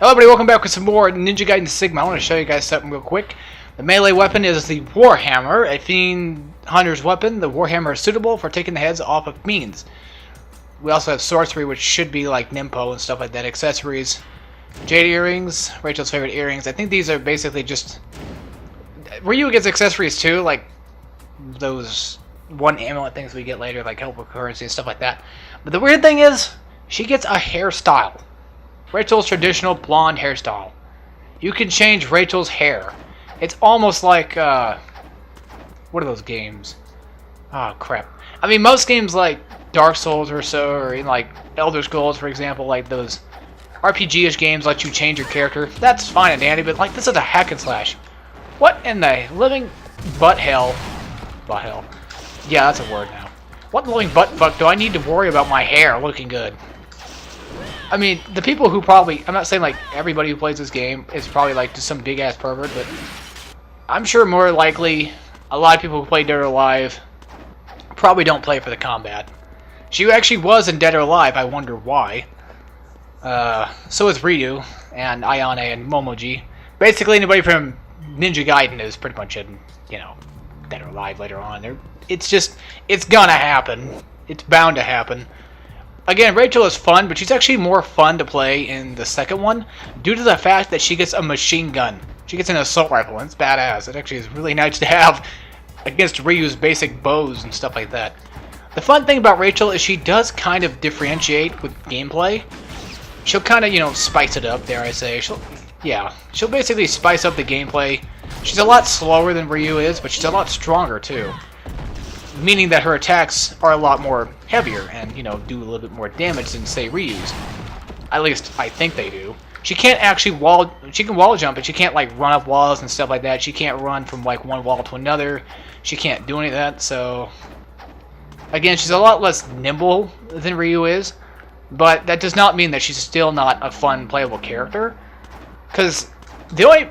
Hello everybody, welcome back with some more Ninja Gaiden Sigma. I want to show you guys something real quick. The melee weapon is the Warhammer, a Fiend Hunter's weapon. The Warhammer is suitable for taking the heads off of fiends. We also have sorcery, which should be like Nimpo and stuff like that. Accessories, jade earrings, Rachel's favorite earrings. I think these are basically just... Ryu gets accessories too, like those one amulet things we get later, like help with currency and stuff like that. But the weird thing is, she gets a hairstyle. Rachel's traditional blonde hairstyle. You can change Rachel's hair. It's almost like, what are those games? Oh, crap. I mean, most games like Dark Souls or so, or in like Elder Scrolls, for example, like those RPG-ish games let you change your character. That's fine and dandy, but like this is a hack and slash. What in the living butt hell? Butt hell. Yeah, that's a word now. What in the living butt fuck do I need to worry about my hair looking good? I mean, the people who probably... I'm not saying, like, everybody who plays this game is probably, like, just some big-ass pervert, but I'm sure more likely a lot of people who play Dead or Alive probably don't play for the combat. She actually was in Dead or Alive. I wonder why. So is Ryu, and Ayane, and Momoji. Basically, anybody from Ninja Gaiden is pretty much in, you know, Dead or Alive later on. It's just... It's gonna happen. It's bound to happen. Again, Rachel is fun, but she's actually more fun to play in the second one due to the fact that she gets a machine gun. She gets an assault rifle, and it's badass. It actually is really nice to have against Ryu's basic bows and stuff like that. The fun thing about Rachel is she does kind of differentiate with gameplay. She'll kind of, you know, spice it up, dare I say. She'll basically spice up the gameplay. She's a lot slower than Ryu is, but she's a lot stronger too. Meaning that her attacks are a lot more heavier and, you know, do a little bit more damage than, say, Ryu's. At least, I think they do. She can't actually she can wall jump, but she can't, like, run up walls and stuff like that. She can't run from, like, one wall to another. She can't do any of that, so... Again, she's a lot less nimble than Ryu is, but that does not mean that she's still not a fun, playable character. Because the only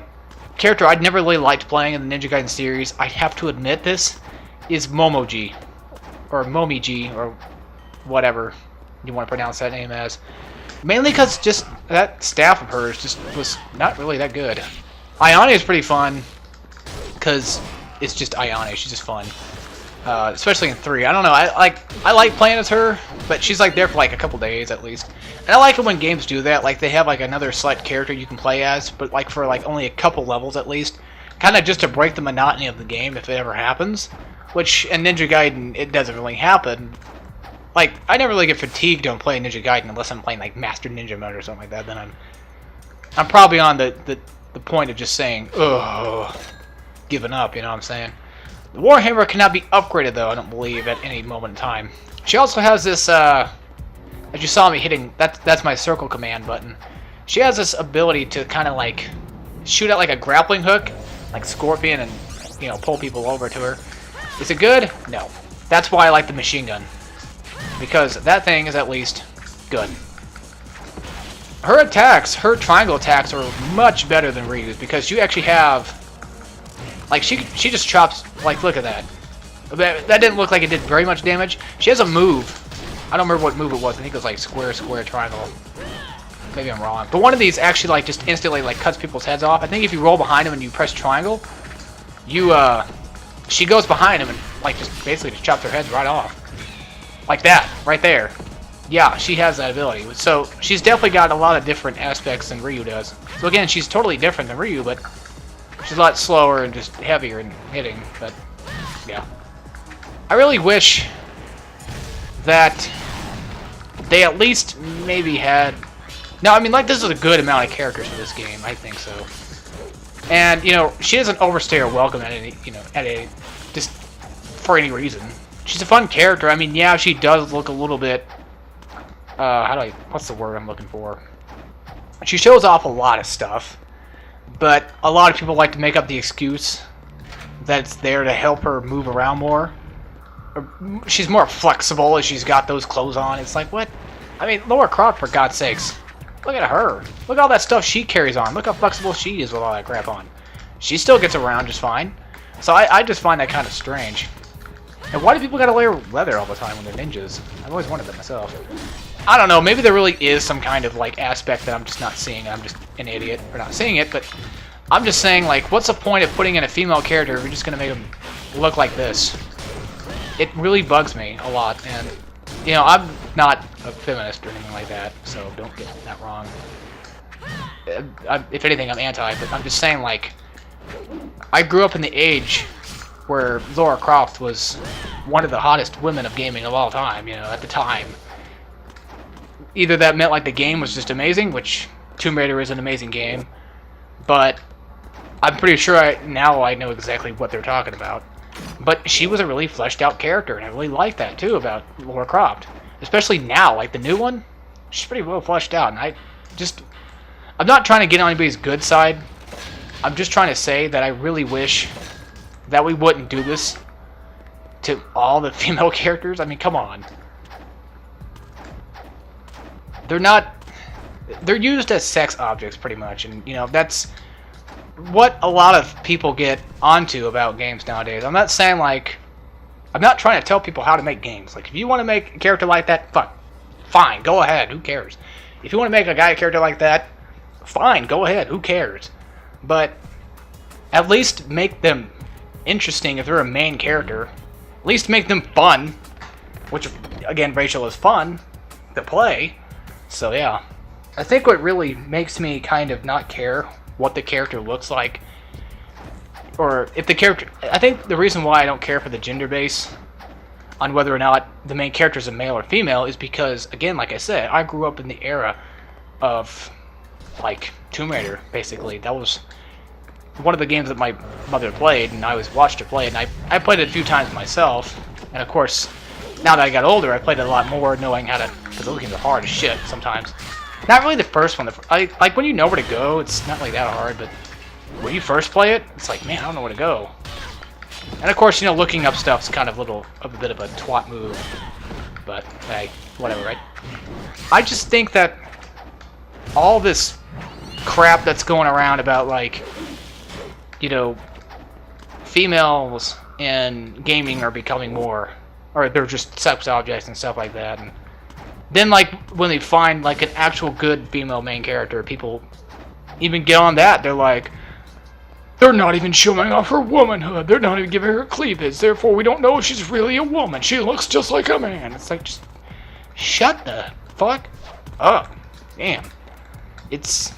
character I'd never really liked playing in the Ninja Gaiden series, I have to admit this, is Momoji, or Momiji, or whatever you want to pronounce that name as. Mainly because just that staff of hers just was not really that good. Ayane is pretty fun, because it's just Ayane, she's just fun. Especially in 3. I don't know, I like playing as her, but she's like there for like a couple days at least. And I like it when games do that, like they have like another select character you can play as, but like for like only a couple levels at least. Kind of just to break the monotony of the game if it ever happens. Which, in Ninja Gaiden, it doesn't really happen. Like, I never really get fatigued on playing Ninja Gaiden unless I'm playing, like, Master Ninja Mode or something like that. Then I'm probably on the point of just saying, ugh, giving up, you know what I'm saying? The Warhammer cannot be upgraded, though, I don't believe, at any moment in time. She also has this, as you saw me hitting, that's my circle command button. She has this ability to kind of, like, shoot out, like, a grappling hook, like Scorpion, and, you know, pull people over to her. Is it good? No. That's why I like the machine gun. Because that thing is at least good. Her attacks, her triangle attacks are much better than Ryu's because you actually have... Like, she just chops... Like, look at that. That didn't look like it did very much damage. She has a move. I don't remember what move it was. I think it was like square, square, triangle. Maybe I'm wrong. But one of these actually, like, just instantly, like, cuts people's heads off. I think if you roll behind them and you press triangle, you, she goes behind him and, like, just basically just chops their heads right off. Like that, right there. Yeah, she has that ability. So, she's definitely got a lot of different aspects than Ryu does. So again, she's totally different than Ryu, but she's a lot slower and just heavier in hitting, but, yeah. I really wish that they at least maybe had... No, I mean, like, this is a good amount of characters for this game, I think so. And, you know, she doesn't overstay her welcome at any, you know, just for any reason. She's a fun character. I mean, yeah, she does look a little bit, what's the word I'm looking for? She shows off a lot of stuff, but a lot of people like to make up the excuse that it's there to help her move around more. She's more flexible as she's got those clothes on. It's like, what? I mean, Laura Croft, for God's sakes. Look at her. Look at all that stuff she carries on. Look how flexible she is with all that crap on. She still gets around just fine. So I just find that kind of strange. And why do people gotta wear leather all the time when they're ninjas? I've always wondered that myself. I don't know, maybe there really is some kind of, like, aspect that I'm just not seeing. I'm just an idiot for not seeing it, but I'm just saying, like, what's the point of putting in a female character if you're just gonna make them look like this? It really bugs me a lot, and, you know, I'm not a feminist or anything like that, so don't get that wrong. If anything, I'm anti, but I'm just saying, like, I grew up in the age where Lara Croft was one of the hottest women of gaming of all time, you know, at the time. Either that meant, like, the game was just amazing, which Tomb Raider is an amazing game, but I'm pretty sure now I know exactly what they're talking about. But she was a really fleshed out character, and I really like that, too, about Lara Croft. Especially now, like, the new one, she's pretty well fleshed out, and I'm not trying to get on anybody's good side. I'm just trying to say that I really wish that we wouldn't do this to all the female characters. I mean, come on. They're used as sex objects pretty much, and you know, that's what a lot of people get onto about games nowadays. I'm not saying, like, I'm not trying to tell people how to make games. Like, if you want to make a character like that, fine, go ahead, who cares? If you want to make a guy character like that, fine, go ahead, who cares? But at least make them interesting if they're a main character. At least make them fun, which, again, Rachel is fun to play. So yeah, I think what really makes me kind of not care what the character looks like, or if the character, I think the reason why I don't care for the gender base on whether or not the main character is a male or female is because, again, like I said, I grew up in the era of, like, Tomb Raider, basically. That was one of the games that my mother played, and I always watched her play it, and I played it a few times myself, and of course, now that I got older, I played it a lot more, knowing how to, because those games are hard as shit sometimes. Not really the first one. Like, when you know where to go, it's not like that hard, but when you first play it, it's like, man, I don't know where to go. And of course, you know, looking up stuff's kind of a bit of a twat move, but hey, whatever, right? I just think that all this crap that's going around about, like, you know, females in gaming are becoming more, or they're just sex objects and stuff like that, and then, like, when they find, like, an actual good female main character, people even get on that. They're like, they're not even showing off her womanhood. They're not even giving her cleavage. Therefore, we don't know if she's really a woman. She looks just like a man. It's like, just shut the fuck up. Damn. It's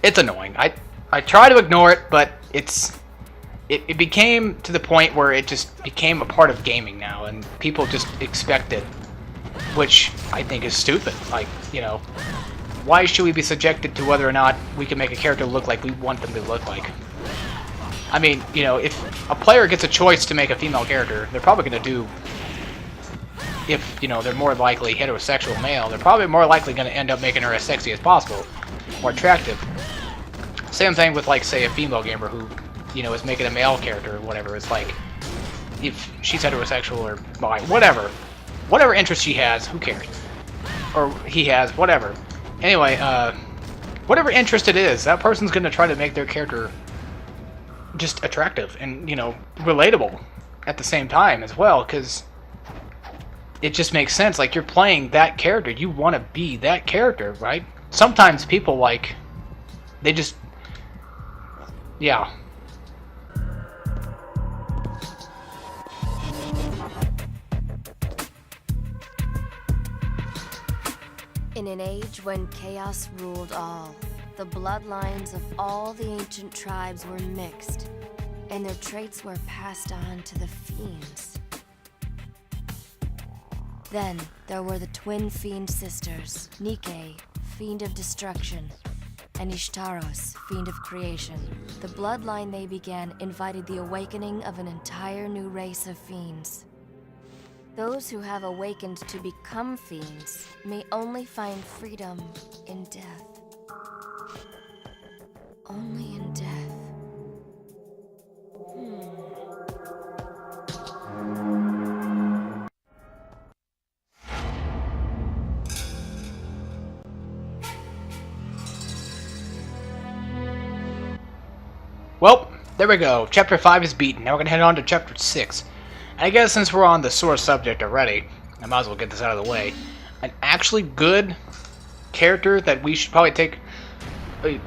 annoying. I try to ignore it, but it became to the point where it just became a part of gaming now, and people just expect it. Which I think is stupid. Like, you know, why should we be subjected to whether or not we can make a character look like we want them to look like? I mean, you know, if a player gets a choice to make a female character, they're probably going to do, if, you know, they're more likely heterosexual male, they're probably more likely going to end up making her as sexy as possible, more attractive. Same thing with, like, say, a female gamer who, you know, is making a male character or whatever. It's like, if she's heterosexual or bi, whatever interest she has, who cares? Or he has, whatever. Anyway, whatever interest it is, that person's going to try to make their character just attractive and, you know, relatable at the same time as well, because it just makes sense. Like, you're playing that character, you want to be that character, right? Sometimes people, like, they just, yeah. In an age when chaos ruled all, the bloodlines of all the ancient tribes were mixed, and their traits were passed on to the fiends. Then there were the twin fiend sisters, Nike, fiend of destruction, and Ishtaros, fiend of creation. The bloodline they began invited the awakening of an entire new race of fiends. Those who have awakened to become fiends may only find freedom in death. Only in death. Well, there we go. Chapter 5 is beaten. Now we're going to head on to Chapter 6. And I guess since we're on the sore subject already, I might as well get this out of the way. an actually good character that we should probably take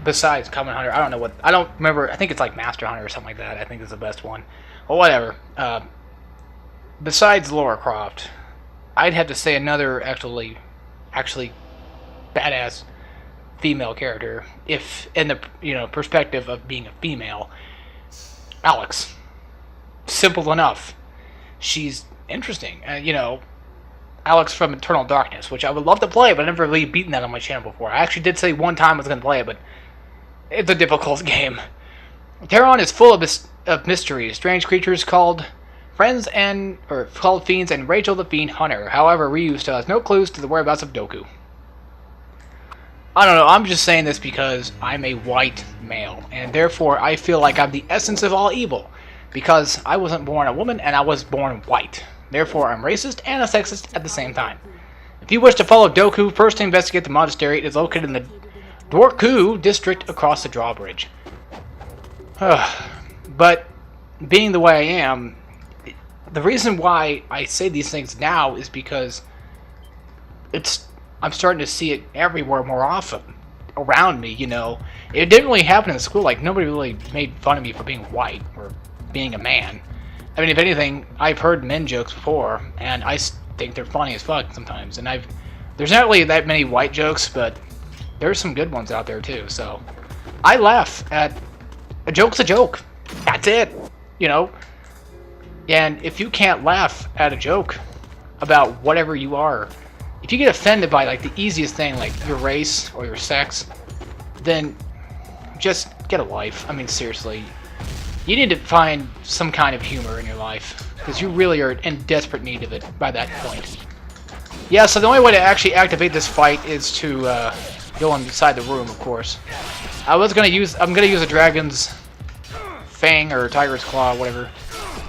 besides Common Hunter. I don't remember. I think it's like Master Hunter or something like that. I think is the best one. Well, whatever. Besides Lara Croft, I'd have to say another actually badass female character, if in the perspective of being a female. Alex. Simple enough. She's interesting. Alex from Eternal Darkness, which I would love to play, but I've never really beaten that on my channel before. I actually did say one time I was going to play it, but it's a difficult game. Terron is full of mysteries, strange creatures called fiends and Rachel the Fiend Hunter. However, Ryu still has no clues to the whereabouts of Doku. I don't know, I'm just saying this because I'm a white male, and therefore I feel like I'm the essence of all evil, because I wasn't born a woman and I was born white. Therefore, I'm racist and a sexist at the same time. If you wish to follow Doku, first investigate the monastery. It is located in the Dorku district across the drawbridge. But, being the way I am, the reason why I say these things now is because I'm starting to see it everywhere more often around me, It didn't really happen in school. Like, nobody really made fun of me for being white or being a man. I mean, if anything, I've heard men jokes before, and I think they're funny as fuck sometimes. And there's not really that many white jokes, but there's some good ones out there too. So I laugh at a joke's a joke. That's it, And if you can't laugh at a joke about whatever you are, if you get offended by like the easiest thing, like your race or your sex, then just get a life. I mean, seriously. You need to find some kind of humor in your life, because you really are in desperate need of it by that point. Yeah, so the only way to actually activate this fight is to go inside the room, of course. I'm gonna use a dragon's fang or tiger's claw, whatever,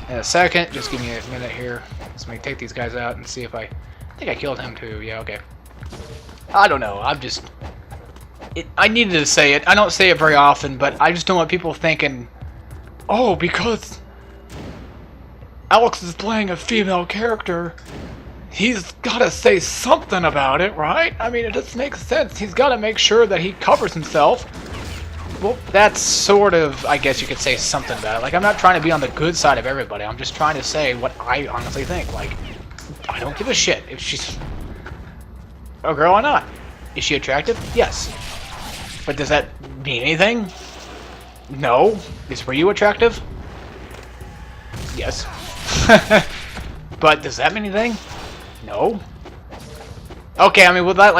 in a second. Just give me a minute here. Let me take these guys out and see if I think I killed him too. Yeah, okay. I don't know. I needed to say it. I don't say it very often, but I just don't want people thinking, oh, because Alex is playing a female character, he's got to say something about it, right? I mean, it just makes sense. He's got to make sure that he covers himself. Well, that's sort of, I guess you could say something about it. Like, I'm not trying to be on the good side of everybody. I'm just trying to say what I honestly think. Like, I don't give a shit if she's a girl or not. Is she attractive? Yes. But does that mean anything? No. Is Ryu attractive? Yes. But does that mean anything? No. Okay, I mean, without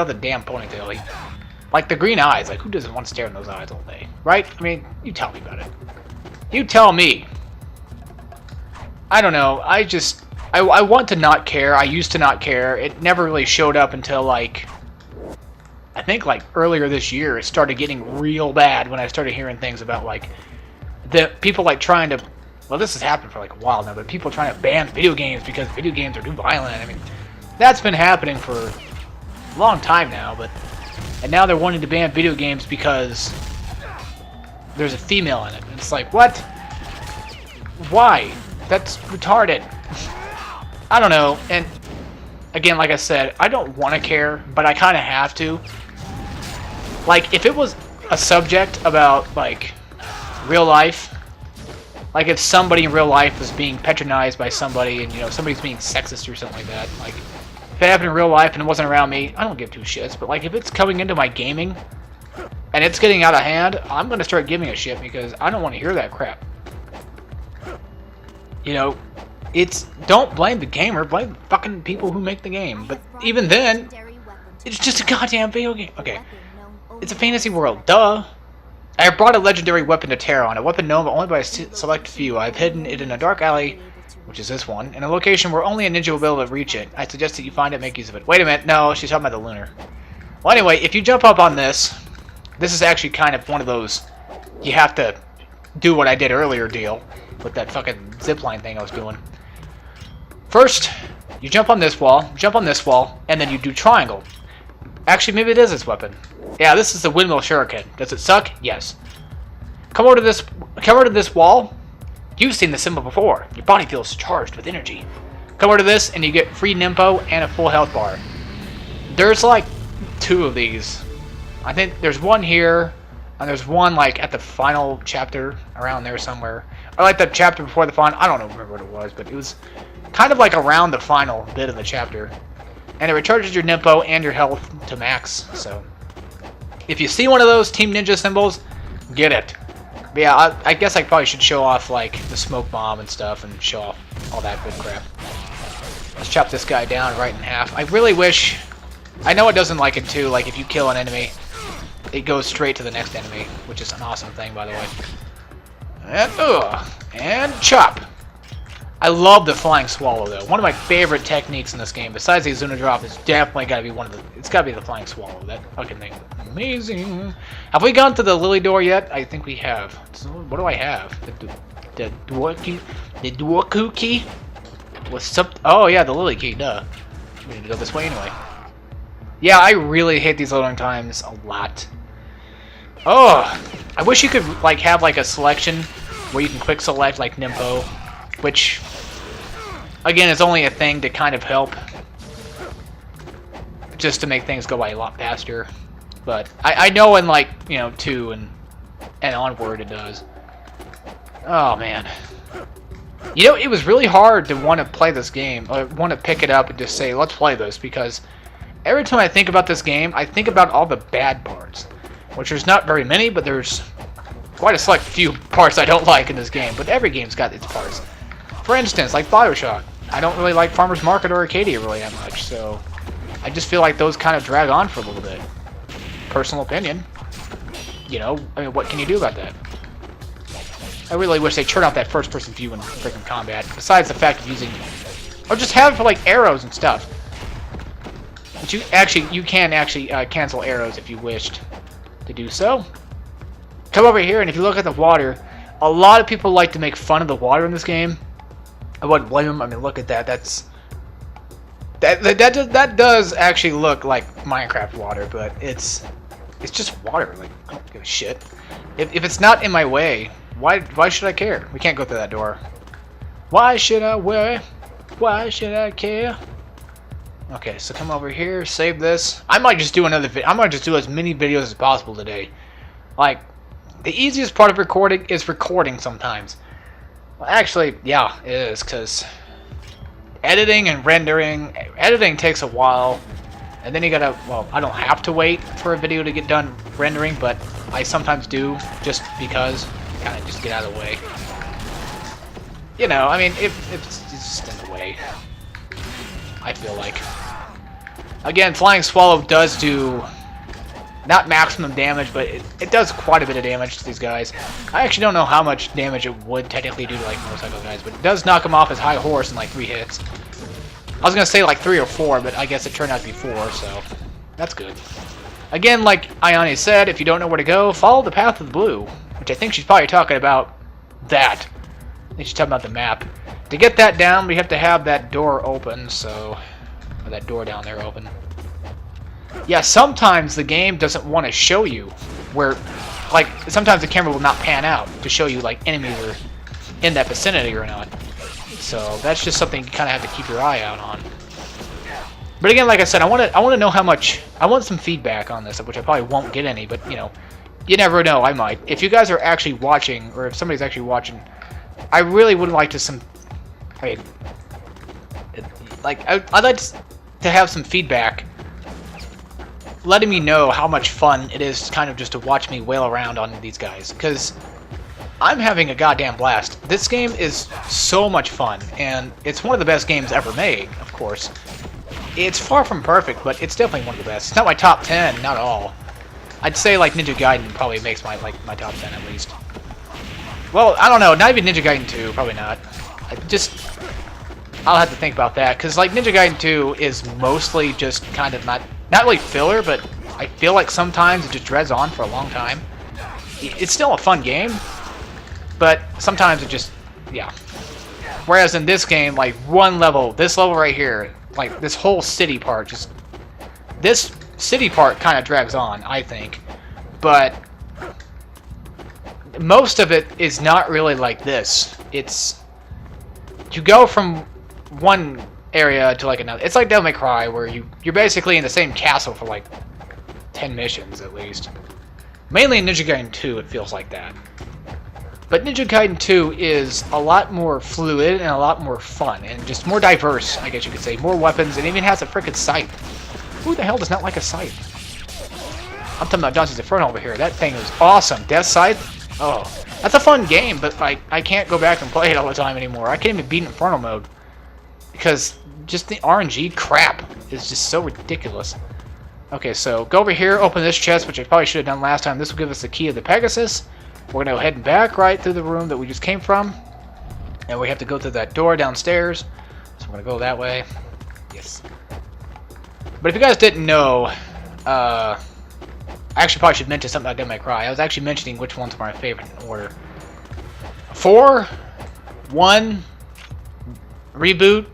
the damn ponytail, like the green eyes, like who doesn't want to stare in those eyes all day, right? I mean, you tell me about it. You tell me. I don't know. I want to not care. I used to not care. It never really showed up until I think earlier this year. It started getting real bad when I started hearing things about the people trying to. Well, this has happened for a while now, but people trying to ban video games because video games are too violent. I mean, that's been happening for a long time now, and now they're wanting to ban video games because there's a female in it. It's like, what? Why? That's retarded. I don't know. And again, like I said, I don't want to care, but I kind of have to. If it was a subject about real life. Like if somebody in real life was being patronized by somebody and, somebody's being sexist or something like that. If it happened in real life and it wasn't around me, I don't give two shits. But, if it's coming into my gaming and it's getting out of hand, I'm going to start giving a shit because I don't want to hear that crap. Don't blame the gamer, blame the fucking people who make the game. But even then, it's just a goddamn video game. Okay, it's a fantasy world, duh. I have brought a legendary weapon to Terron, a weapon known only by a select few. I've hidden it in a dark alley, which is this one, in a location where only a ninja will be able to reach it. I suggest that you find it and make use of it. Wait a minute, no, she's talking about the lunar. Well, anyway, if you jump up on this is actually kind of one of those, you have to do what I did earlier deal, with that fucking zipline thing I was doing. First, you jump on this wall, and then you do triangle. Actually, maybe it is this weapon. Yeah, this is the windmill shuriken. Does it suck? Yes. Come over to this wall. You've seen the symbol before. Your body feels charged with energy. Come over to this, and you get free Nimpo and a full health bar. There's like 2 of these. I think there's one here, and there's one like at the final chapter around there somewhere. Or like the chapter before the final. I don't remember what it was, but it was kind of like around the final bit of the chapter. And it recharges your Nimpo and your health to max. So if you see one of those Team Ninja symbols, get it. But yeah, I guess I probably should show off like the smoke bomb and stuff and show off all that good crap. Let's chop this guy down right in half. I really wish... I know it doesn't like it too, like if you kill an enemy, it goes straight to the next enemy, which is an awesome thing, by the way. And chop! I love the flying swallow, though. One of my favorite techniques in this game, besides the Azuna drop, is definitely got to be one of the... It's got to be the flying swallow. That fucking thing is amazing. Have we gone to the lily door yet? I think we have. So what do I have? The Dwarku key? What's up? Oh, yeah, the lily key, duh. We need to go this way anyway. Yeah, I really hate these loading times a lot. Oh, I wish you could like have like a selection where you can quick select like Nimpo, which again is only a thing to kind of help, just to make things go by a lot faster. But I know in like 2 and onward it does. Oh man, it was really hard to want to play this game, or want to pick it up and just say let's play this, because every time I think about this game, I think about all the bad parts. Which there's not very many, but there's quite a select few parts I don't like in this game. But every game's got its parts. For instance, like BioShock. I don't really like Farmer's Market or Arcadia really that much, so I just feel like those kind of drag on for a little bit. Personal opinion. I mean, what can you do about that? I really wish they turned out that first-person view in freaking combat, besides the fact of using... Or just have it for, like, arrows and stuff. But you can actually cancel arrows if you wished to do so. Come over here, and if you look at the water, a lot of people like to make fun of the water in this game. I wouldn't blame them. I mean, look at that. That does actually look like Minecraft water, but it's just water. Like, I don't give a shit. If it's not in my way, why should I care? We can't go through that door. Why should I worry? Why should I care? Okay, so come over here, save this. I might just do another video. I might just do as many videos as possible today. Like, the easiest part of recording is recording sometimes. Well, actually, yeah, it is, because editing and rendering, editing takes a while, and then you gotta, well, I don't have to wait for a video to get done rendering, but I sometimes do, just because, kind of just get out of the way. I mean, if it's just in the way. I feel like. Again, Flying Swallow does do not maximum damage, but it does quite a bit of damage to these guys. I actually don't know how much damage it would technically do to like motorcycle guys, but it does knock them off his high horse in like 3 hits. I was gonna say like 3 or 4, but I guess it turned out to be 4, so that's good. Again, like Ayane said, if you don't know where to go, follow the path of the blue, which I think she's probably talking about that. I think she's talking about the map. To get that down, we have to have that door open, so... Or that door down there open. Yeah, sometimes the game doesn't want to show you where... Like, sometimes the camera will not pan out to show you, like, enemies are in that vicinity or not. So, that's just something you kind of have to keep your eye out on. But again, like I said, I want to know how much... I want some feedback on this, which I probably won't get any, but, you never know, I might. If you guys are actually watching, or if somebody's actually watching, I really would like to I'd like to have some feedback letting me know how much fun it is kind of just to watch me wail around on these guys, because I'm having a goddamn blast. This game is so much fun, and it's one of the best games ever made, of course. It's far from perfect, but it's definitely one of the best. It's not my top 10, not at all. I'd say like Ninja Gaiden probably makes my top 10 at least. Well, I don't know, not even Ninja Gaiden 2, probably not. I'll have to think about that, because like Ninja Gaiden 2 is mostly just kind of not really filler, but I feel like sometimes it just dreads on for a long time. It's still a fun game, but sometimes it just, yeah. Whereas in this game, like this level right here, like this whole city part, this city part kind of drags on, I think. But most of it is not really like this. You go from one area to like another. It's like Devil May Cry, where you're basically in the same castle for like 10 missions at least. Mainly in Ninja Gaiden 2, it feels like that. But Ninja Gaiden 2 is a lot more fluid and a lot more fun and just more diverse, I guess you could say. More weapons, and even has a freaking scythe. Who the hell does not like a scythe? I'm talking about Dante's Inferno over here. That thing is awesome. Death Scythe? Oh, that's a fun game, but I can't go back and play it all the time anymore. I can't even beat Inferno mode. Because just the RNG crap is just so ridiculous. Okay, so go over here, open this chest, which I probably should have done last time. This will give us the key of the Pegasus. We're going to go heading back right through the room that we just came from. And we have to go through that door downstairs. So we're going to go that way. Yes. But if you guys didn't know, I actually probably should mention something about Devil May Cry. I was actually mentioning which ones were my favorite in order. 4, 1, Reboot,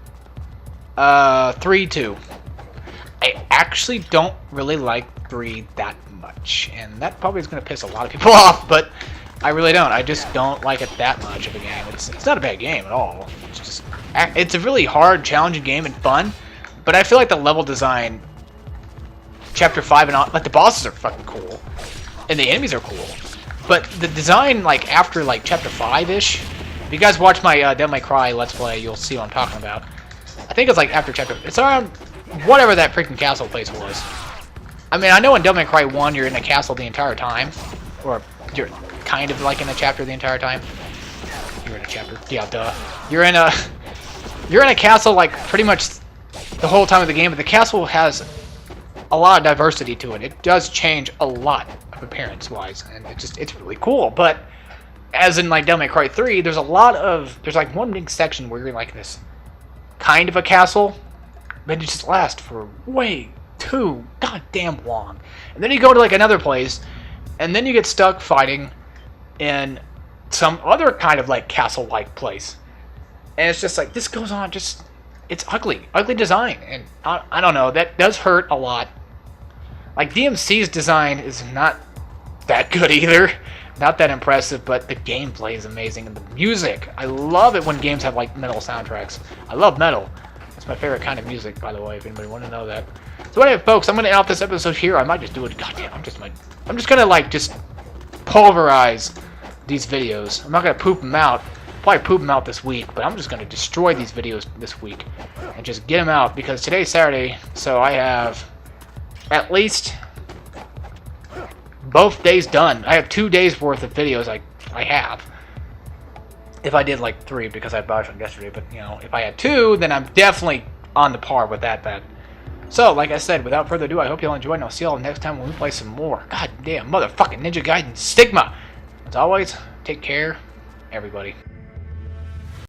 3, 2. I actually don't really like 3 that much, and that probably is going to piss a lot of people off, but I really don't. I just don't like it that much of a game. It's not a bad game at all. It's a really hard, challenging game and fun, but I feel like the level design, Chapter 5 and all, like the bosses are fucking cool, and the enemies are cool, but the design, like after like Chapter 5-ish, if you guys watch my Devil May Cry Let's Play, you'll see what I'm talking about. I think it's like after Chapter, it's around whatever that freaking castle place was. I mean, I know in Devil May Cry 1 you're in a castle the entire time, or you're kind of like in a chapter the entire time. You're in a chapter, yeah, duh. You're in a castle like pretty much the whole time of the game, but the castle has a lot of diversity to it. It does change a lot of appearance-wise, and it's really cool. But as in like Devil May Cry 3, there's like one big section where you're in like this kind of a castle, but it just lasts for way too goddamn long. And then you go to like another place, and then you get stuck fighting in some other kind of like castle-like place. And it's just like, this goes on, just, it's ugly design, and I don't know, that does hurt a lot. Like DMC's design is not that good either, not that impressive, but the gameplay is amazing, and the music, I love it when games have like metal soundtracks. I love metal. That's my favorite kind of music, by the way, if anybody want to know that. So anyway, folks, I'm going to end off this episode here. I might just do it, goddamn, I'm just going to like just pulverize these videos. I'm not going to poop them out. Probably poop them out this week, but I'm just going to destroy these videos this week and just get them out, because today's Saturday, so I have at least both days done. I have 2 days worth of videos I have. If I did like 3 because I botched one yesterday, but you know, if I had 2, then I'm definitely on the par with that bet. So, like I said, without further ado, I hope y'all enjoyed, and I'll see y'all next time when we play some more. God damn, motherfucking Ninja Gaiden Stigma! As always, take care, everybody.